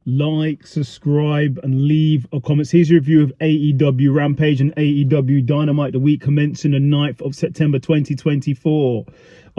like, subscribe, and leave a comment. Here's your review of AEW Rampage and AEW Dynamite, the week commencing the 9th of September 2024.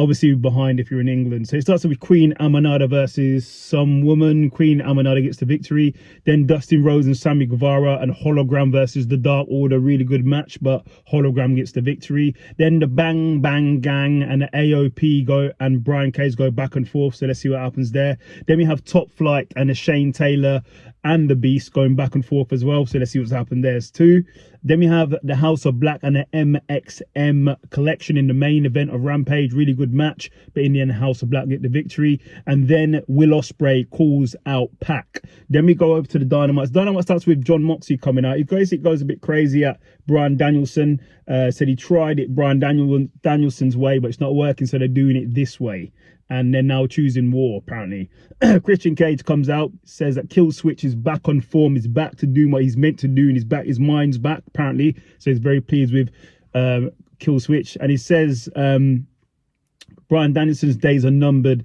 Obviously behind if you're in England. So it starts with Queen Amanada versus some woman. Queen Amanada gets the victory. Then Dustin Rhodes and Sammy Guevara and Hologram versus the Dark Order. Really good match, but Hologram gets the victory. Then the Bang Bang Gang and the AOP go and Brian Cage go back and forth. So let's see what happens there. Then we have Top Flight and the Shane Taylor and the Beast going back and forth as well. So let's see what's happened there too. Then we have the House of Black and the MXM collection in the main event of Rampage. Really good match, but in the end, House of Black get the victory. And then Will Ospreay calls out Pac. Then we go over to the Dynamite. Dynamite starts with John Moxley coming out. He basically goes a bit crazy at Bryan Danielson. Said he tried it Bryan Danielson's way, but it's not working, so they're doing it this way. And they're now choosing war, apparently. Christian Cage comes out, says that Kill Switch is back on form, he's back to doing what he's meant to do, and his mind's back, apparently. So he's very pleased with Kill Switch. And he says Bryan Danielson's days are numbered,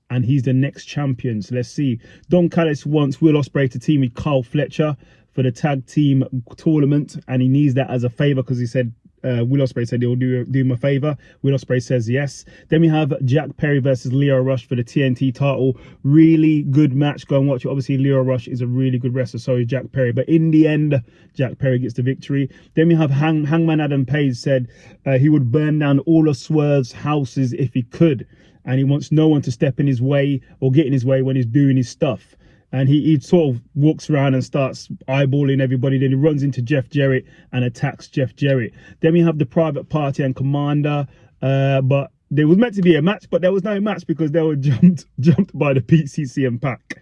and he's the next champion. So let's see. Don Callis wants Will Ospreay to team with Kyle Fletcher for the tag team tournament, and he needs that as a favor because he said Will Ospreay said he'll do him a favor. Will Ospreay says yes. Then we have Jack Perry versus Leo Rush for the TNT title. Really good match. Go and watch it. Obviously, Leo Rush is a really good wrestler. So is Jack Perry. But in the end, Jack Perry gets the victory. Then we have Hangman Adam Page said he would burn down all of Swerve's houses if he could. And he wants no one to step in his way or get in his way when he's doing his stuff. And he sort of walks around and starts eyeballing everybody. Then he runs into Jeff Jarrett and attacks Jeff Jarrett. Then we have the Private Party and Commander. But there was meant to be a match, but there was no match because they were jumped by the PCC and Pac.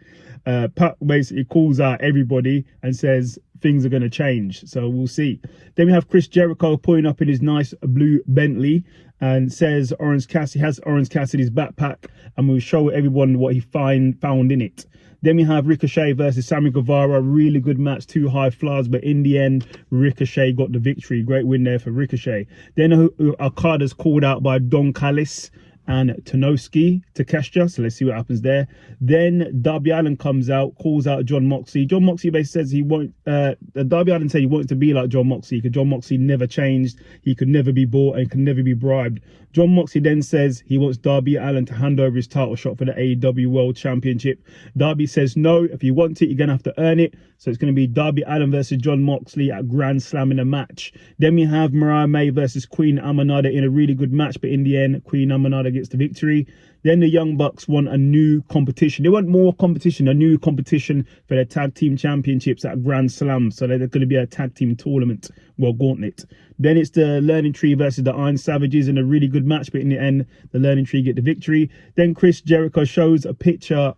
Pac basically calls out everybody and says things are going to change. So we'll see. Then we have Chris Jericho pulling up in his nice blue Bentley and says Orange Cassidy's backpack, and we'll show everyone what he found in it. Then we have Ricochet versus Sammy Guevara. Really good match, 2 high flyers, but in the end, Ricochet got the victory. Great win there for Ricochet. Then Okada's called out by Don Callis and Takeshita. So let's see what happens there. Then Darby Allin comes out, calls out John Moxley. John Moxley basically says he won't, Darby Allin said he wants to be like John Moxley because John Moxley never changed. He could never be bought and can never be bribed. John Moxley then says he wants Darby Allin to hand over his title shot for the AEW World Championship. Darby says no, if you want it, you're going to have to earn it. So it's going to be Darby Allin versus John Moxley at Grand Slam in a match. Then we have Mariah May versus Queen Amanada in a really good match, but in the end, Queen Amanada gets the victory. Then the Young Bucks want a new competition. They want more competition, a new competition for their tag team championships at Grand Slam. So there's going to be a tag team tournament, well, gauntlet. Then it's the Learning Tree versus the Iron Savages in a really good match, but in the end, the Learning Tree get the victory. Then Chris Jericho shows a picture,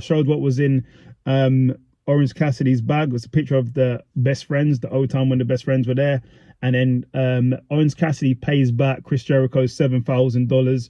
shows what was in Orange Cassidy's bag. It was a picture of the best friends, the old time when the best friends were there. And then Orange Cassidy pays back Chris Jericho's $7,000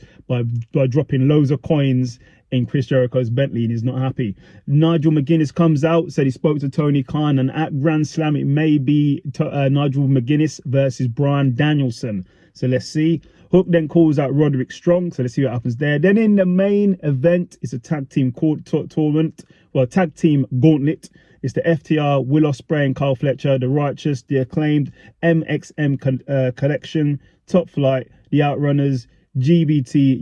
by dropping loads of coins in Chris Jericho's Bentley, and he's not happy. Nigel McGuinness comes out, said he spoke to Tony Khan, and at Grand Slam it may be Nigel McGuinness versus Bryan Danielson. So let's see. Hook then calls out Roderick Strong, so let's see what happens there. Then in the main event, it's a tag team tournament, well, tag team gauntlet. It's the FTR, Will Ospreay and Kyle Fletcher, the Righteous, the Acclaimed, MXM Collection, Top Flight, the Outrunners, GBT,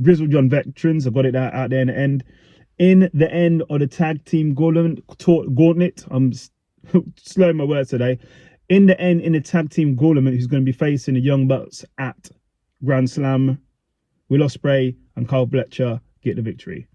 Grizzle John Veterans. I got it out there in the end. In the end of the tag team gauntlet, I'm slowing my words today. In the end, in the tag team gauntlet, who's going to be facing the Young Bucks at Grand Slam, Will Ospreay and Kyle Fletcher get the victory.